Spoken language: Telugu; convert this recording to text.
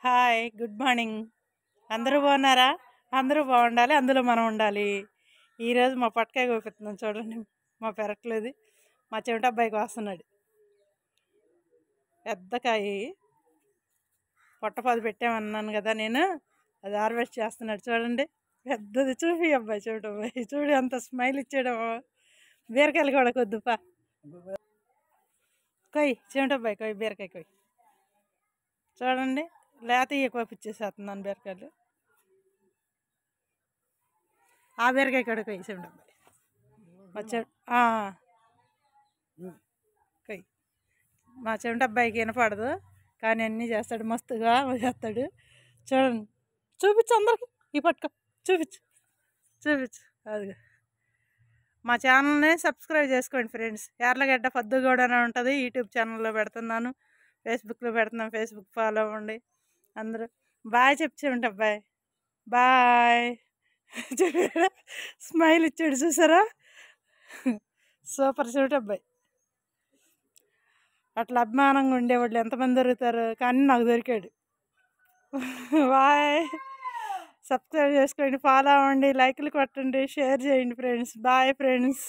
Hi, good morning. అందరూ బాగున్నారా? అందరూ బాగుండాలి, అందులో మనం ఉండాలి. ఈరోజు మా పట్టకాయ కోపిస్తున్నాం చూడండి. మా పెరట్లేదు, మా చెవిట అబ్బాయికి వస్తున్నాడు. పెద్ద కాయ పొట్టపాదు పెట్టామన్నాను కదా నేను, అది హార్వెస్ట్ చేస్తున్నాడు చూడండి. పెద్దది చూపి అబ్బాయి, చెవిట అబ్బాయి చూడు అంత స్మైల్ ఇచ్చాడు. బీరకాయలు కూడా కొద్దుపా కొయ్యి, చెవిట అబ్బాయి కొయ్యి, బీరకాయ కొయ్యి చూడండి. లేత కోపిచ్చేసేస్తున్నాను బీరకాయలు. ఆ బీరకాయ కూడా కొయ్యి, చెవిట అబ్బాయి వచ్చాడు. కొయ్యి. మా చెవిట అబ్బాయికి వినపడదు కానీ అన్నీ చేస్తాడు, మస్తుగా చేస్తాడు చూడండి. చూపించు అందరికి, ఈ పట్టుకో చూపించు చూపించు. అదిగా మా ఛానల్ని సబ్స్క్రైబ్ చేసుకోండి ఫ్రెండ్స్. యార్లగడ్డ పద్దుగూడ అని ఉంటుంది, యూట్యూబ్ ఛానల్లో పెడుతున్నాను, ఫేస్బుక్లో పెడుతున్నాను. ఫేస్బుక్ ఫాలో అవ్వండి అందరూ. బాయ్ చెప్తామంట అబ్బాయి, బాయ్. స్మైల్ ఇచ్చాడు చూసారా, సూపర్ చూడు అబ్బాయి. అట్లా అభిమానంగా ఉండేవాళ్ళు ఎంతమంది దొరుకుతారు, కానీ నాకు దొరికాడు. బాయ్. సబ్స్క్రైబ్ చేసుకోండి, ఫాలో అవ్వండి, లైక్లు కొట్టండి, షేర్ చేయండి ఫ్రెండ్స్. Bye friends.